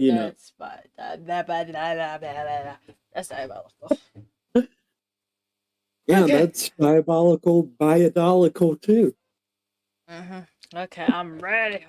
You know. That's diabolical. Yeah, Okay. that's diabolical too. Okay, I'm ready.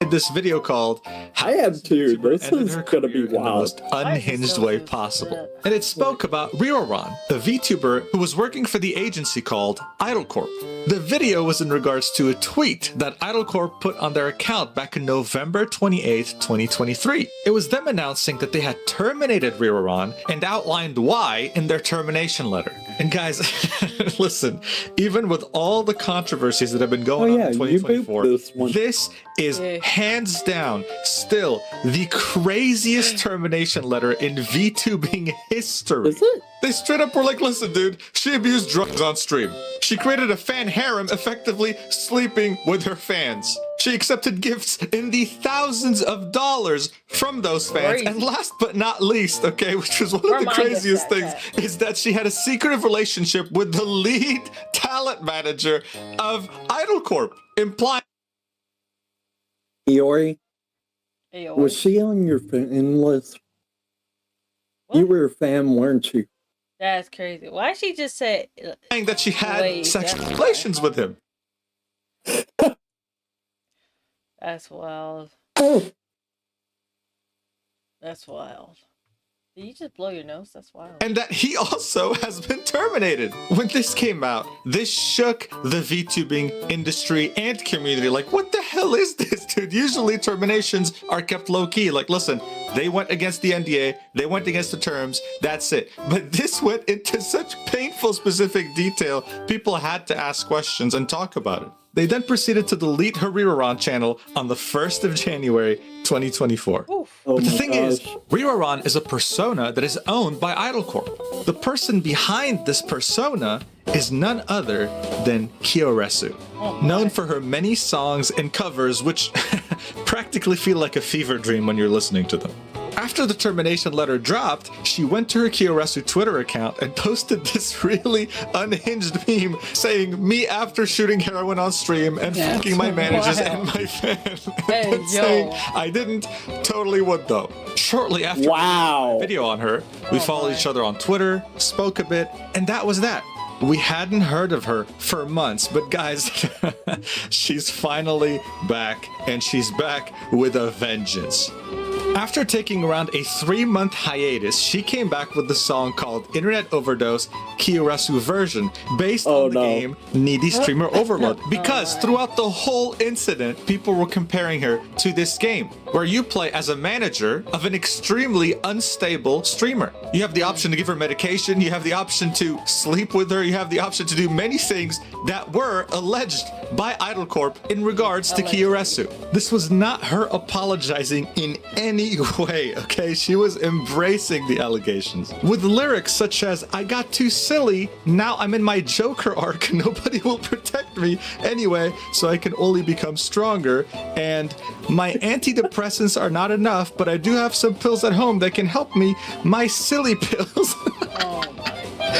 This video called I have too. VTuber This ended is her gonna be career in the wild. most unhinged so way stupid? possible. And it spoke about Riro Ron, a VTuber who was working for the agency called IdleCorp. The video was in regards to a tweet that IdleCorp put on their account back in November 28, 2023. It was them announcing that they had terminated Riro Ron and outlined why in their termination letter. And guys, listen, even with all the controversies that have been going on in 2024, this is hands down still the craziest termination letter in VTubing history. Is it? They straight up were like, listen, dude, she abused drugs on stream. She created a fan harem, effectively sleeping with her fans. She accepted gifts in the thousands of dollars from those fans. And last but not least, okay, which was one of the craziest things, is that she had a secretive relationship with the lead talent manager of IdleCorp, implying Aeyvi? Was she on your fan list? You were a fan, weren't you? That's crazy. Why she just say that she had sexual relations with him? That's wild. That's wild. Did you just blow your nose? That's wild. And that he also has been terminated. When this came out, this shook the VTubing industry and community. Like, what the hell is this, dude? Usually terminations are kept low-key. Like, listen, they went against the NDA, they went against the terms, that's it. But this went into such painful specific detail, people had to ask questions and talk about it. They then proceeded to delete her Riro Ron channel on the 1st of January, 2024. But the thing is, Riro Ron is a persona that is owned by IdleCorp. The person behind this persona is none other than KyokiStudio, known for her many songs and covers which practically feel like a fever dream when you're listening to them. After the termination letter dropped, she went to her KyokiStudio Twitter account and posted this really unhinged meme saying, "Me after shooting heroin on stream and fucking my managers and my fans." Saying, "I didn't, totally would though." Shortly after the video on her, we followed each other on Twitter, spoke a bit, and that was that. We hadn't heard of her for months, but guys, she's finally back, and she's back with a vengeance. After taking around a 3-month hiatus, she came back with the song called Internet Overdose KyokiStudio version, based on the game Needy Streamer Overload. Because throughout the whole incident, people were comparing her to this game, where you play as a manager of an extremely unstable streamer. You have the option to give her medication, you have the option to sleep with her, you have the option to do many things that were alleged by IdleCorp in regards to KyokiStudio. This was not her apologizing in any way, okay? She was embracing the allegations with lyrics such as, "I got too silly, now I'm in my Joker arc, nobody will protect me anyway, so I can only become stronger, and my antidepressants are not enough, but I do have some pills at home that can help me, my silly pills."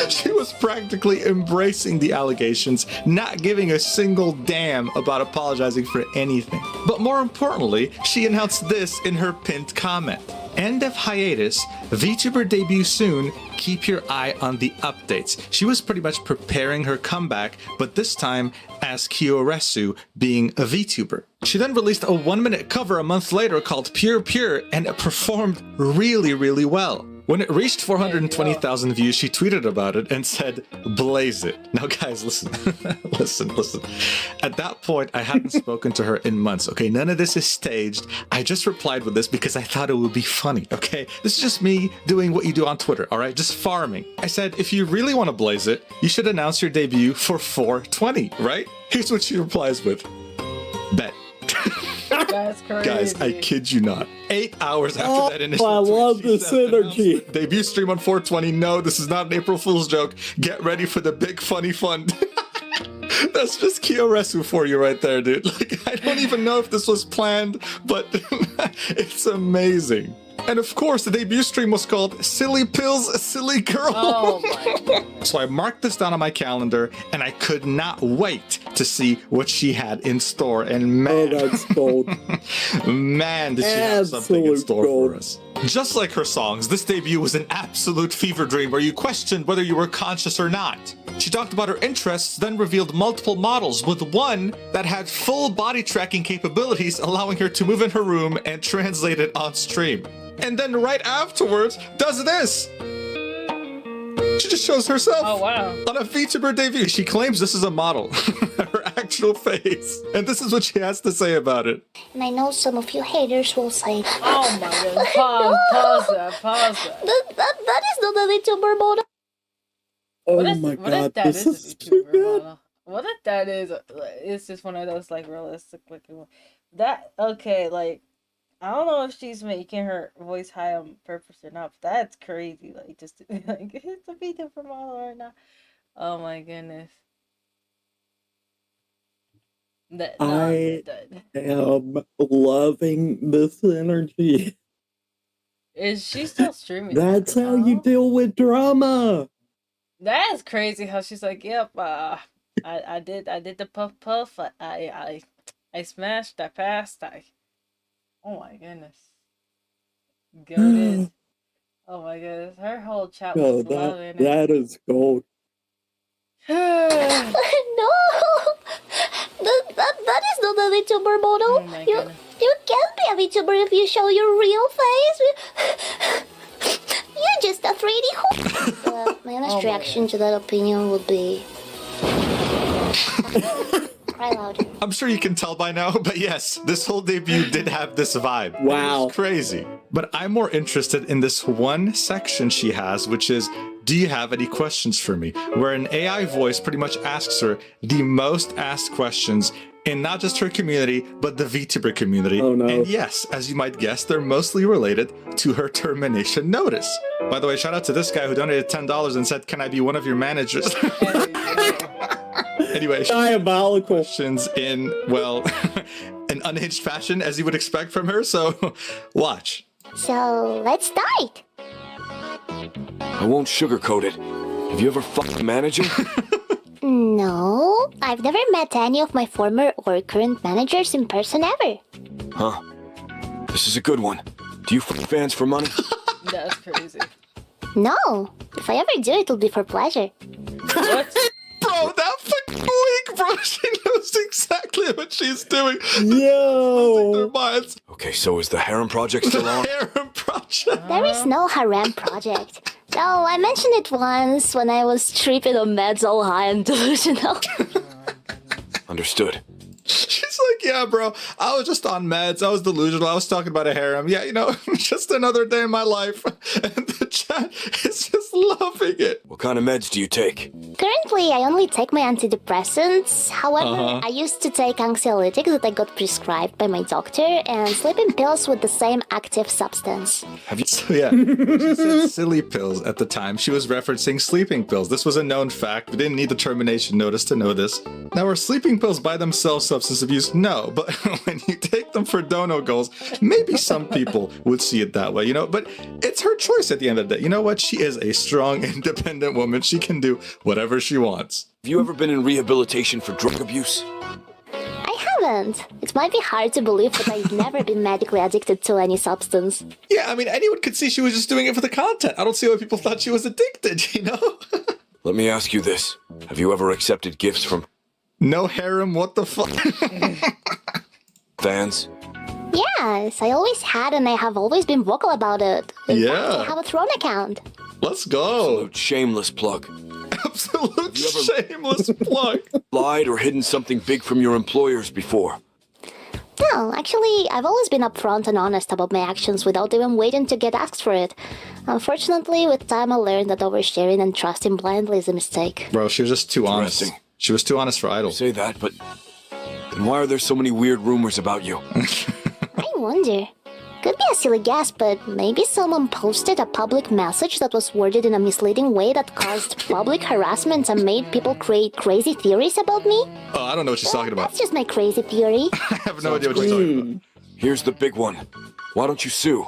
She was practically embracing the allegations, not giving a single damn about apologizing for anything. But more importantly, she announced this in her pinned comment. "End of hiatus, VTuber debut soon, keep your eye on the updates." She was pretty much preparing her comeback, but this time as KyokiStudio being a VTuber. She then released a 1-minute cover a month later called Pure Pure, and it performed really, really well. When it reached 420,000 views, she tweeted about it and said, "Blaze it." Now guys, listen, listen. At that point, I hadn't spoken to her in months, okay? None of this is staged. I just replied with this because I thought it would be funny, okay? This is just me doing what you do on Twitter, all right? Just farming. I said, if you really want to blaze it, you should announce your debut for 420, right? Here's what she replies with. Bet. That's crazy. Guys, I kid you not. 8 hours after that initial I love the synergy. Debut stream on 420. No, this is not an April Fool's joke. Get ready for the big funny fun. That's just KyokiStudio for you right there, dude. Like, I don't even know if this was planned, but it's amazing. And of course, the debut stream was called Silly Pills, Silly Girl. Oh my God. So I marked this down on my calendar, and I could not wait to see what she had in store. And man, that's gold. man, did she have something in Absolute store gold. for us. Just like her songs, this debut was an absolute fever dream where you questioned whether you were conscious or not. She talked about her interests, then revealed multiple models, with one that had full body tracking capabilities, allowing her to move in her room and translate it on stream. And then right afterwards, does this. She just shows herself on a VTuber debut. She claims this is a model, her actual face. And this is what she has to say about it. And I know some of you haters will say, Oh my god, pause that. That is not a VTuber model. Oh my god, this is too good. What if that is? It's just one of those like realistic looking. That okay? Like I don't know if she's making her voice high on purpose or not. But that's crazy. Like just like it's a VTuber model or not. Oh my goodness. I am loving this energy. Is she still streaming? That's how you deal with drama. That is crazy. How she's like, yep. I did the puff. I smashed. I passed. Oh my goodness. Goated. Oh my goodness. Her whole chat was loving it. That is gold. No! That is not a VTuber model. Oh my goodness. You can't be a VTuber if you show your real face. You're just a 3D whore. My honest reaction to that opinion would be... cry loud. I'm sure you can tell by now, but yes, this whole debut did have this vibe. Wow. It's crazy. But I'm more interested in this one section she has, which is, do you have any questions for me? Where an AI voice pretty much asks her the most asked questions in not just her community, but the VTuber community. Oh no. And yes, as you might guess, they're mostly related to her termination notice. By the way, shout out to this guy who donated $10 and said, can I be one of your managers? Anyway, diabolical questions in, well, an unhinged fashion, as you would expect from her, so watch. So, let's start. I won't sugarcoat it. Have you ever fucked a manager? No, I've never met any of my former or current managers in person ever. Huh. This is a good one. Do you fuck fans for money? That's crazy. No, if I ever do, it'll be for pleasure. What? Bro, that fucking weak, bro. She knows exactly what she's doing. Yo. Their minds. Okay, so is the harem project still on? Harem project. There is no harem project. No, I mentioned it once when I was tripping on meds all high and delusional. Understood. She's like, yeah, bro, I was just on meds. I was delusional. I was talking about a harem. Yeah, you know, just another day in my life. And the chat is just loving it. What kind of meds do you take? Currently, I only take my antidepressants. However, I used to take anxiolytics that I got prescribed by my doctor and sleeping pills with the same active substance. Have you? So yeah, when she said silly pills at the time, she was referencing sleeping pills. This was a known fact. We didn't need the termination notice to know this. Now, are sleeping pills by themselves substance abuse? No, but when you take them for dono goals, maybe some people would see it that way, you know, but it's her choice at the end of the day. You know what? She is a strong, independent woman. She can do whatever she wants. Have you ever been in rehabilitation for drug abuse? I haven't. It might be hard to believe, but I've never been medically addicted to any substance. Yeah, I mean, anyone could see she was just doing it for the content. I don't see why people thought she was addicted, you know? Let me ask you this. Have you ever accepted gifts from... No harem, what the fuck? fans? Yes, I always had and I have always been vocal about it. In fact, I have a Throne account. Let's go. Absolute shameless plug. Absolute shameless plug. Lied or hidden something big from your employers before? No, actually, I've always been upfront and honest about my actions without even waiting to get asked for it. Unfortunately, with time I learned that oversharing and trusting blindly is a mistake. Bro, she was just too honest. She was too honest for Idol. You say that, but then why are there so many weird rumors about you? I wonder. Could be a silly guess, but maybe someone posted a public message that was worded in a misleading way that caused public harassment and made people create crazy theories about me? Oh, I don't know what she's talking about. That's just my crazy theory. I have no idea what she's talking about. Here's the big one. Why don't you sue?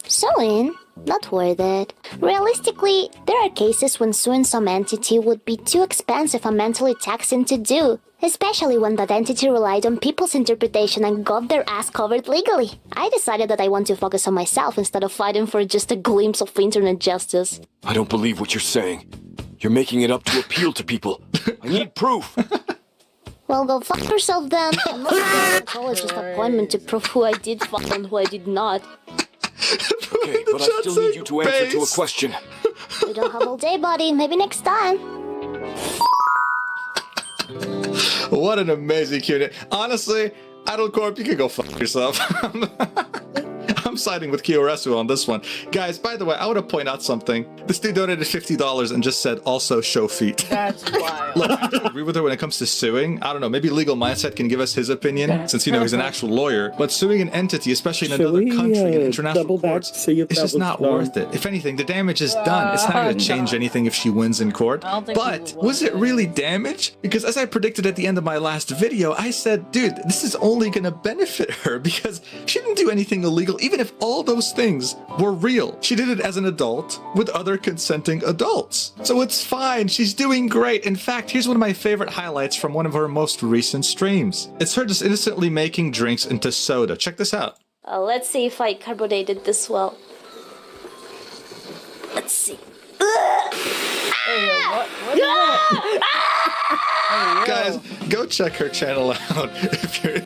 Suing? Not worth it. Realistically, there are cases when suing some entity would be too expensive and mentally taxing to do, especially when that entity relied on people's interpretation and got their ass covered legally. I decided that I want to focus on myself instead of fighting for just a glimpse of internet justice. I don't believe what you're saying. You're making it up to appeal to people. I need proof. Well, go fuck yourself then. I'm not going to college appointment to prove who I did fuck and who I did not. Okay, but I still need you to answer to a question. We don't have all day, buddy. Maybe next time. What an amazing Q&A. Honestly, Idlecorp, you can go fuck yourself. I'm siding with KyokiStudio on this one. Guys, by the way, I want to point out something. This dude donated $50 and just said, also show feet. That's wild. Look, I do agree with her when it comes to suing. I don't know, maybe Legal Mindset can give us his opinion, since, you know, he's an actual lawyer. But suing an entity, especially in another country, in international courts, it's just not worth it. If anything, the damage is done. It's not going to change anything if she wins in court. But was it really damage? Because as I predicted at the end of my last video, I said, dude, this is only going to benefit her because she didn't do anything illegal, even if all those things were real. She did it as an adult with other consenting adults. So it's fine. She's doing great. In fact, here's one of my favorite highlights from one of her most recent streams. It's her just innocently making drinks into soda. Check this out. Let's see if I carbonated this well. Let's see. Hey, what is that? Hey, yo. Guys, go check her channel out if you're...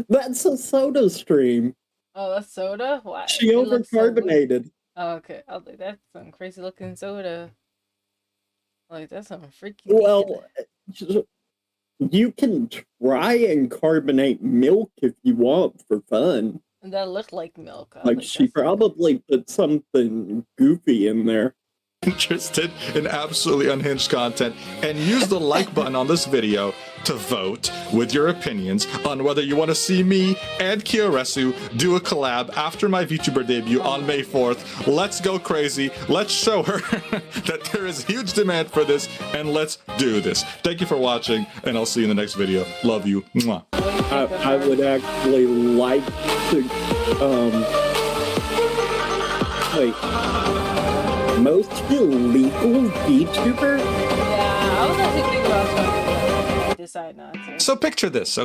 That's a soda stream. Oh, that's soda? Why? She It looks so weird. overcarbonated. Oh, okay. I was like, that's some crazy looking soda. Like, that's some freaky. Well, you can try and carbonate milk if you want for fun. That looked like milk. I was Like, she that's so probably put something goofy in there. interested in absolutely unhinged content, and use the like button on this video to vote with your opinions on whether you want to see me and KyokiStudio do a collab after my VTuber debut on May 4th. Let's go crazy. Let's show her that there is huge demand for this, and let's do this. Thank you for watching, and I'll see you in the next video. Love you. Mwah. I would actually like to, wait. Most illegal VTuber? Yeah, I was actually thinking about something. I decide not to. So picture this,